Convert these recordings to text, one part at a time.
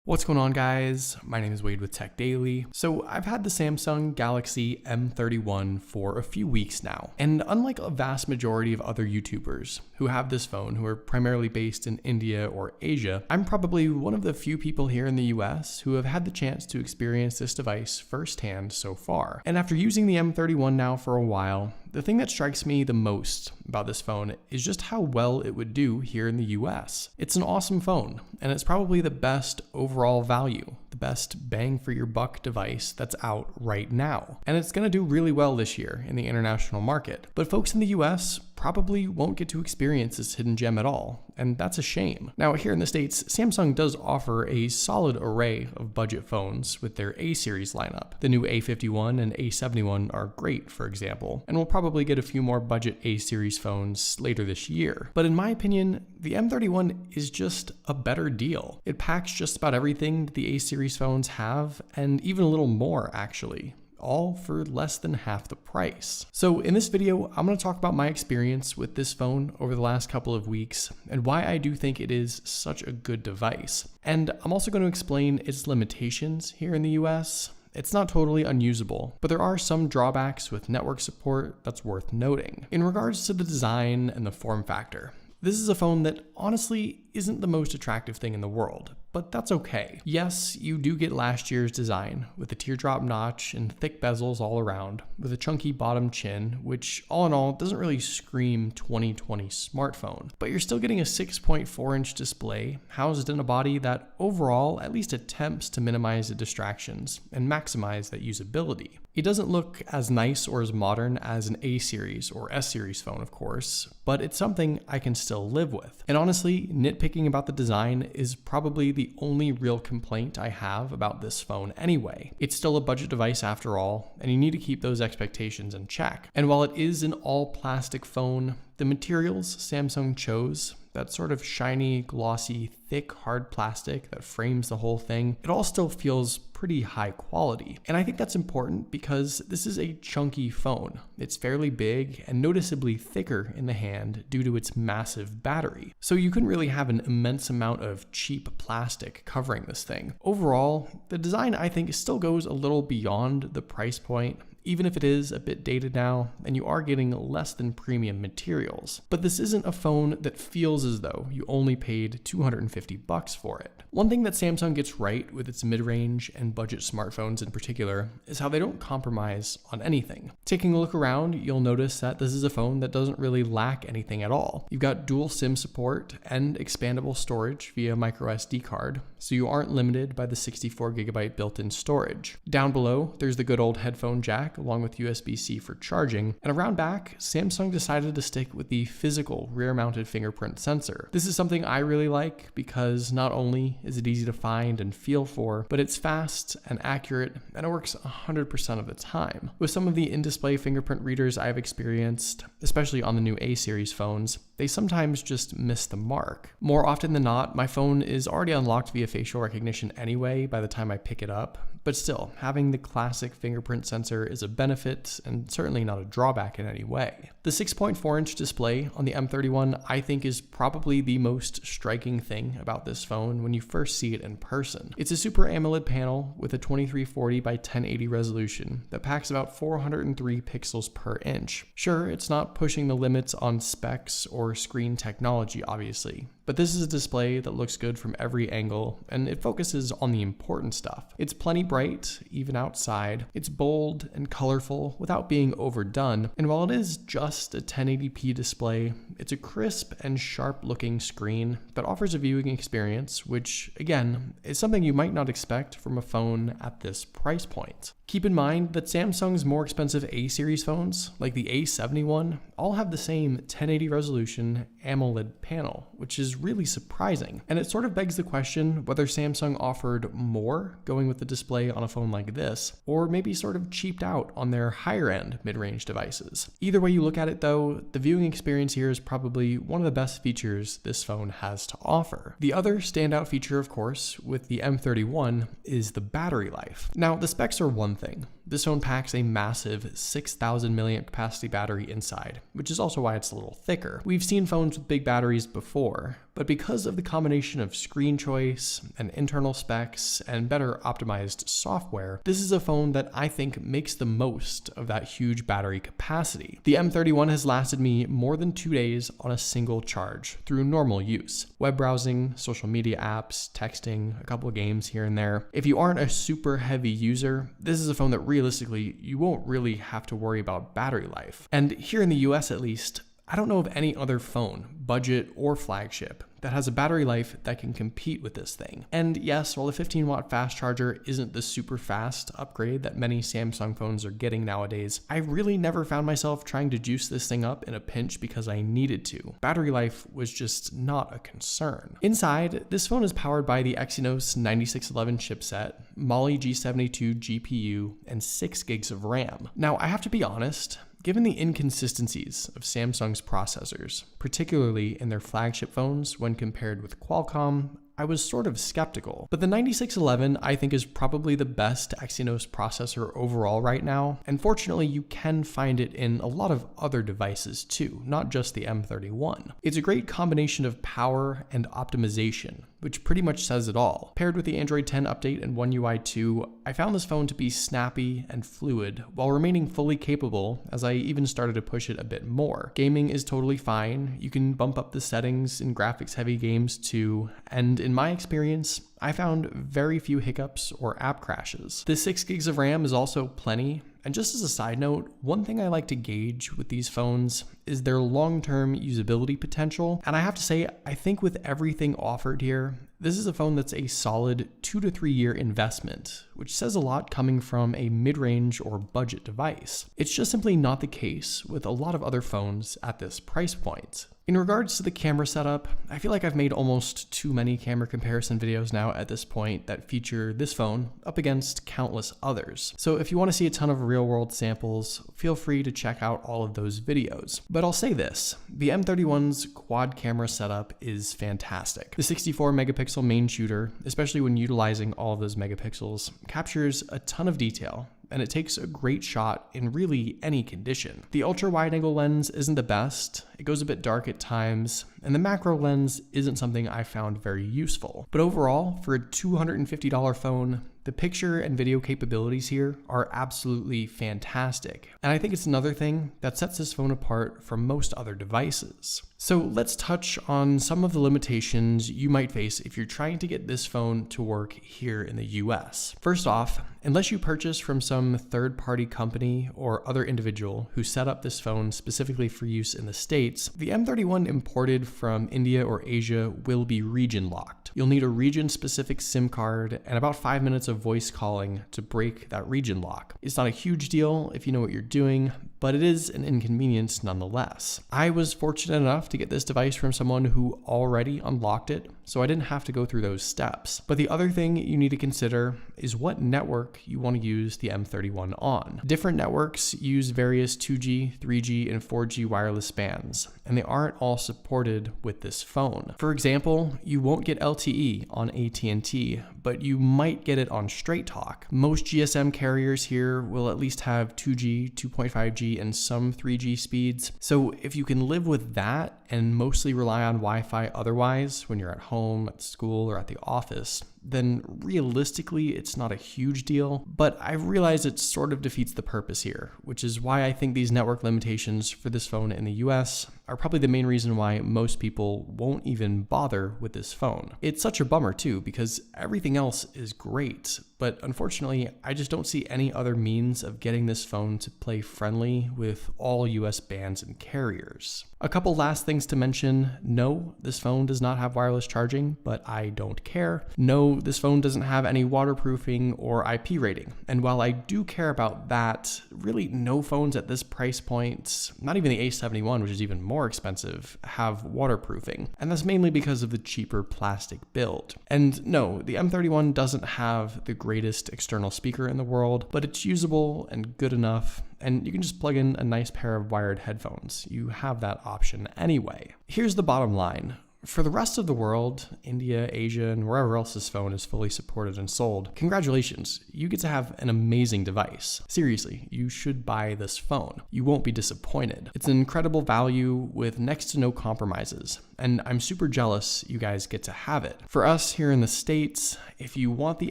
What's going on, guys? My name is Wade with Tech Daily. So I've had the Samsung Galaxy M31 for a few weeks now, and unlike a vast majority of other YouTubers who have this phone who are primarily based in India or Asia, I'm probably one of the few people here in the US who have had the chance to experience this device firsthand so far. And after using the M31 now for a while, the thing that strikes me the most about this phone is just how well it would do here in the US. It's an awesome phone, and it's probably the best overall value, the best bang for your buck device that's out right now. And it's gonna do really well this year in the international market. But folks in the US probably won't get to experience this hidden gem at all, and that's a shame. Now, here in the States, Samsung does offer a solid array of budget phones with their A-series lineup. The new A51 and A71 are great, for example, and we'll probably get a few more budget A-series phones later this year. But in my opinion, the M31 is just a better deal. It packs just about everything the A-series phones have, and even a little more, actually, all for less than half the price. So in this video, I'm going to talk about my experience with this phone over the last couple of weeks and why I do think it is such a good device. And I'm also going to explain its limitations here in the US. It's not totally unusable, but there are some drawbacks with network support that's worth noting. In regards to the design and the form factor, this is a phone that honestly isn't the most attractive thing in the world, but that's okay. Yes, you do get last year's design with the teardrop notch and thick bezels all around, with a chunky bottom chin, which all in all doesn't really scream 2020 smartphone. But you're still getting a 6.4-inch display housed in a body that overall at least attempts to minimize the distractions and maximize that usability. It doesn't look as nice or as modern as an A-series or S-series phone, of course, but it's something I can still live with. And honestly, nitpicking about the design is probably the only real complaint I have about this phone anyway. It's still a budget device after all, and you need to keep those expectations in check. And while it is an all-plastic phone, the materials Samsung chose, that sort of shiny, glossy, thick, hard plastic that frames the whole thing, it all still feels pretty high quality. And I think that's important because this is a chunky phone. It's fairly big and noticeably thicker in the hand due to its massive battery. So you couldn't really have an immense amount of cheap plastic covering this thing. Overall, the design I think still goes a little beyond the price point, even if it is a bit dated now, and you are getting less than premium materials. But this isn't a phone that feels as though you only paid $250 for it. One thing that Samsung gets right with its mid-range and budget smartphones in particular is how they don't compromise on anything. Taking a look around, you'll notice that this is a phone that doesn't really lack anything at all. You've got dual SIM support and expandable storage via micro SD card, so you aren't limited by the 64GB built-in storage. Down below, there's the good old headphone jack along with USB-C for charging, and around back, Samsung decided to stick with the physical rear-mounted fingerprint sensor. This is something I really like because not only is it easy to find and feel for, but it's fast and accurate, and it works 100% of the time. With some of the in-display fingerprint readers I've experienced, especially on the new A-series phones, they sometimes just miss the mark. More often than not, my phone is already unlocked via facial recognition anyway by the time I pick it up, but still, having the classic fingerprint sensor is a benefit and certainly not a drawback in any way. The 6.4-inch display on the M31 I think is probably the most striking thing about this phone when you first see it in person. It's a Super AMOLED panel with a 2340 by 1080 resolution that packs about 403 pixels per inch. Sure, it's not pushing the limits on specs or screen technology, obviously, but this is a display that looks good from every angle, and it focuses on the important stuff. It's plenty bright, even outside. It's bold and colorful without being overdone, and while it is just a 1080p display, it's a crisp and sharp-looking screen that offers a viewing experience, which, again, is something you might not expect from a phone at this price point. Keep in mind that Samsung's more expensive A-series phones, like the A71, all have the same 1080 resolution AMOLED panel, which is really surprising. And it sort of begs the question whether Samsung offered more going with the display on a phone like this, or maybe sort of cheaped out on their higher-end mid-range devices. Either way you look at it though, the viewing experience here is probably one of the best features this phone has to offer. The other standout feature, of course, with the M31 is the battery life. Now, the specs are one thing. This phone packs a massive 6,000 mAh capacity battery inside, which is also why it's a little thicker. We've seen phones with big batteries before, but because of the combination of screen choice and internal specs and better optimized software, this is a phone that I think makes the most of that huge battery capacity. The M31 has lasted me more than 2 days on a single charge through normal use. Web browsing, social media apps, texting, a couple of games here and there. If you aren't a super heavy user, this is a phone that realistically you won't really have to worry about battery life. And here in the US at least, I don't know of any other phone, budget or flagship, that has a battery life that can compete with this thing. And yes, while the 15-watt fast charger isn't the super fast upgrade that many Samsung phones are getting nowadays, I really never found myself trying to juice this thing up in a pinch because I needed to. Battery life was just not a concern. Inside, this phone is powered by the Exynos 9611 chipset, Mali G72 GPU, and 6 gigs of RAM. Now, I have to be honest, given the inconsistencies of Samsung's processors, particularly in their flagship phones when compared with Qualcomm, I was sort of skeptical. But the 9611 I think is probably the best Exynos processor overall right now, and fortunately you can find it in a lot of other devices too, not just the M31. It's a great combination of power and optimization, which pretty much says it all. Paired with the Android 10 update and One UI 2, I found this phone to be snappy and fluid while remaining fully capable, as I even started to push it a bit more. Gaming is totally fine. You can bump up the settings in graphics heavy games too, and in my experience, I found very few hiccups or app crashes. The 6 gigs of RAM is also plenty, and just as a side note, one thing I like to gauge with these phones is their long-term usability potential, and I have to say, I think with everything offered here, this is a phone that's a solid 2 to 3 year investment, which says a lot coming from a mid-range or budget device. It's just simply not the case with a lot of other phones at this price point. In regards to the camera setup, I feel like I've made almost too many camera comparison videos now at this point that feature this phone up against countless others. So if you want to see a ton of real-world samples, feel free to check out all of those videos. But I'll say this, the M31's quad camera setup is fantastic. The 64 megapixel main shooter, especially when utilizing all of those megapixels, captures a ton of detail, and it takes a great shot in really any condition. The ultra wide angle lens isn't the best, it goes a bit dark at times, and the macro lens isn't something I found very useful. But overall, for a $250 phone, the picture and video capabilities here are absolutely fantastic. And I think it's another thing that sets this phone apart from most other devices. So let's touch on some of the limitations you might face if you're trying to get this phone to work here in the US. First off, unless you purchase from some third-party company or other individual who set up this phone specifically for use in the States, the M31 imported from India or Asia will be region locked. You'll need a region-specific SIM card and about 5 minutes of voice calling to break that region lock. It's not a huge deal if you know what you're doing, but it is an inconvenience nonetheless. I was fortunate enough to get this device from someone who already unlocked it, so I didn't have to go through those steps. But the other thing you need to consider is what network you want to use the M31 on. Different networks use various 2G, 3G, and 4G wireless bands, and they aren't all supported with this phone. For example, you won't get LTE on AT&T, but you might get it on Straight Talk. Most GSM carriers here will at least have 2G, 2.5G, and some 3G speeds. So if you can live with that and mostly rely on Wi-Fi otherwise when you're at home, at school, or at the office, then realistically it's not a huge deal, but I realize it sort of defeats the purpose here, which is why I think these network limitations for this phone in the US are probably the main reason why most people won't even bother with this phone. It's such a bummer too, because everything else is great, but unfortunately I just don't see any other means of getting this phone to play friendly with all US bands and carriers. A couple last things to mention. No, this phone does not have wireless charging, but I don't care. No, this phone doesn't have any waterproofing or IP rating. And while I do care about that, really no phones at this price point, not even the A71, which is even more expensive, have waterproofing. And that's mainly because of the cheaper plastic build. And no, the M31 doesn't have the greatest external speaker in the world, but it's usable and good enough, and you can just plug in a nice pair of wired headphones. You have that option anyway. Here's the bottom line. For the rest of the world, India, Asia, and wherever else this phone is fully supported and sold, congratulations, you get to have an amazing device. Seriously, you should buy this phone. You won't be disappointed. It's an incredible value with next to no compromises, and I'm super jealous you guys get to have it. For us here in the States, if you want the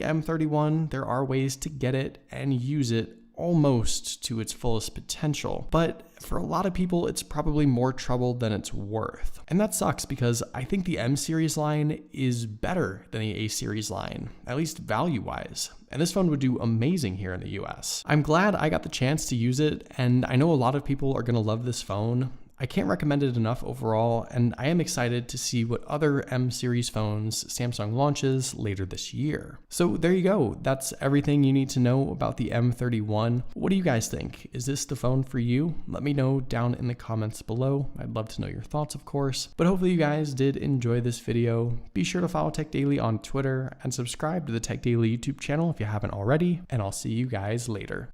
M31, there are ways to get it and use it almost to its fullest potential, but for a lot of people, it's probably more trouble than it's worth. And that sucks because I think the M series line is better than the A series line, at least value-wise. And this phone would do amazing here in the US. I'm glad I got the chance to use it, and I know a lot of people are gonna love this phone. I can't recommend it enough overall, and I am excited to see what other M series phones Samsung launches later this year. So there you go. That's everything you need to know about the M31. What do you guys think? Is this the phone for you? Let me know down in the comments below. I'd love to know your thoughts, of course. But hopefully you guys did enjoy this video. Be sure to follow Tech Daily on Twitter and subscribe to the Tech Daily YouTube channel if you haven't already, and I'll see you guys later.